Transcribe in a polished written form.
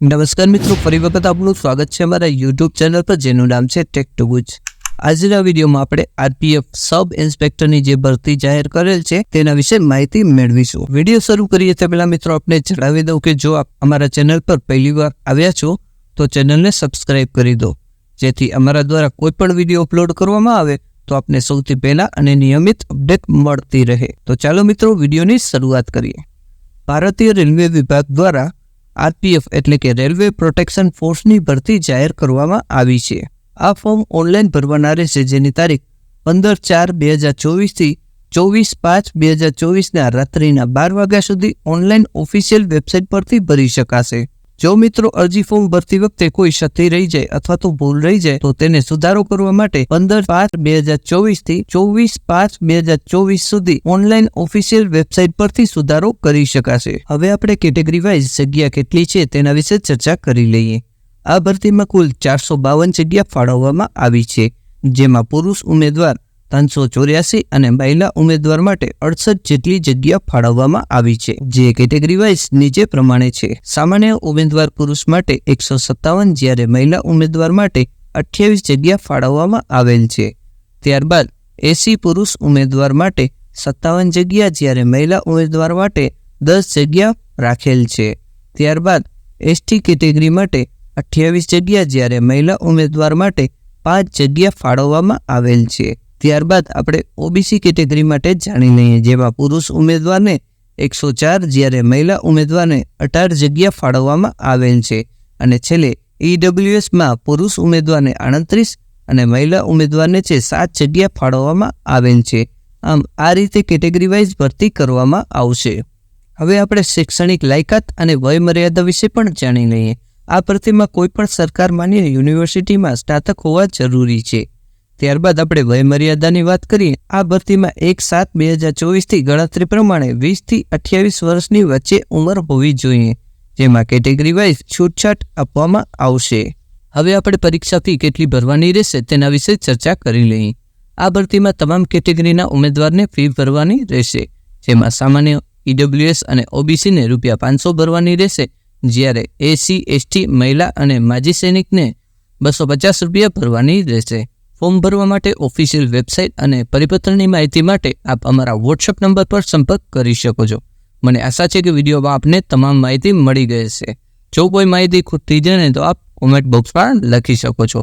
નમસ્કાર મિત્રો, ફરી વખત આપનું સ્વાગત છે અમારા યુટ્યુબ ચેનલ પર, જેનું નામ છે ટેક ટુ ગુજ. આજના વિડીયોમાં આપણે આરપીએફ સબ ઇન્સ્પેક્ટરની જે ભરતી જાહેર કરેલ છે તેના વિશે માહિતી મેળવીશું. વિડીયો શરૂ કરીએ તે પહેલા મિત્રો આપને જણાવી દઉં કે જો આપ અમારા ચેનલ પર પહેલી વાર આવ્યા છો તો ચેનલને સબસ્ક્રાઇબ કરી દો, જેથી અમારા દ્વારા કોઈ પણ વિડીયો અપલોડ કરવામાં આવે તો આપને સૌથી પહેલા અને નિયમિત અપડેટ મળતી રહે. તો ચાલો મિત્રો વિડીયોની શરૂઆત કરીએ. ભારતીય રેલવે વિભાગ દ્વારા આરપીએફ એટલે કે રેલવે પ્રોટેક્શન ફોર્સની ભરતી જાહેર કરવામાં આવી છે. આ ફોર્મ ઓનલાઈન ભરવાના રહેશે, જેની તારીખ 15/4/2024 થી 24/5/2024 રાત્રિના 12 વાગ્યા સુધી ઓનલાઈન ઓફિશિયલ વેબસાઇટ પરથી ભરી શકાશે. જો મિત્રો અરજી ફોર્મ ભરતી વખતે કોઈ ક્ષતિ રહી જાય અથવા તો ભૂલ રહી જાય તો તેને સુધારો કરવા માટે 15/5/2024 થી 24/5/2024 સુધી ઓનલાઈન ઓફિશિયલ વેબસાઇટ પરથી સુધારો કરી શકાશે. હવે આપણે કેટેગરી વાઇઝ જગ્યા કેટલી છે તેના વિશે ચર્ચા કરી લઈએ. આ ભરતીમાં કુલ 452 જગ્યા ફાળવવામાં આવી છે, જેમાં પુરુષ ઉમેદવાર 384 અને મહિલા ઉમેદવાર માટે 68 જેટલી જગ્યા ફાળવવામાં આવી છે, જે કેટેગરી વાઇઝ નીચે પ્રમાણે છે. સામાન્ય ઉમેદવાર પુરુષ માટે 157, જ્યારે મહિલા ઉમેદવાર માટે 28 જગ્યા ફાળવવામાં આવેલ છે. ત્યારબાદ એસી પુરુષ ઉમેદવાર માટે 57 જગ્યા, જ્યારે મહિલા ઉમેદવાર માટે 10 જગ્યા રાખેલ છે. ત્યારબાદ એસટી કેટેગરી માટે 28 જગ્યા, જ્યારે મહિલા ઉમેદવાર માટે 5 જગ્યા ફાળવવામાં આવેલ છે. ત્યારબાદ આપણે ઓબીસી કેટેગરી માટે જાણી લઈએ, જેમાં પુરુષ ઉમેદવારને 104, જ્યારે મહિલા ઉમેદવારને 18 જગ્યા ફાળવવામાં આવેલ છે. અને છેલ્લે ઈડબ્લ્યુએસમાં પુરુષ ઉમેદવારને 38 અને મહિલા ઉમેદવારને 7 જગ્યા ફાળવવામાં આવેલ છે. આમ આ રીતે કેટેગરી વાઇઝ ભરતી કરવામાં આવશે. હવે આપણે શૈક્ષણિક લાયકાત અને વય મર્યાદા વિશે પણ જાણી લઈએ. આ ભરતીમાં કોઈપણ સરકાર માન્ય યુનિવર્સિટીમાં સ્નાતક હોવા જરૂરી છે. ત્યારબાદ આપણે વય મર્યાદાની વાત કરીએ. આ ભરતીમાં 1/7/2024 થી ગણતરી પ્રમાણે 20 થી 28 વર્ષની વચ્ચે ઉંમર હોવી જોઈએ, જેમાં કેટેગરી વાઇઝ છૂટછાટ આપવામાં આવશે. હવે આપણે પરીક્ષા ફી કેટલી ભરવાની રહેશે તેના વિશે ચર્ચા કરી લઈએ. આ ભરતીમાં તમામ કેટેગરીના ઉમેદવારને ફી ભરવાની રહેશે, જેમાં સામાન્ય, ઈડબ્લ્યુએસ અને ઓબીસીને ₹500 ભરવાની રહેશે, જ્યારે એસી, એસટી, મહિલા અને માજી સૈનિકને ₹250 ભરવાની રહેશે. ફોર્મ ભરવા માટે ઓફિશિયલ વેબસાઇટ અને પરિપત્રની માહિતી માટે આપ અમારા વોટ્સએપ નંબર પર સંપર્ક કરી શકો છો. મને આશા છે કે વિડીયોમાં આપને તમામ માહિતી મળી ગઈ હશે. જો કોઈ માહિતી ખૂટતી જણાય તો આપ કોમેન્ટ બોક્સમાં લખી શકો છો.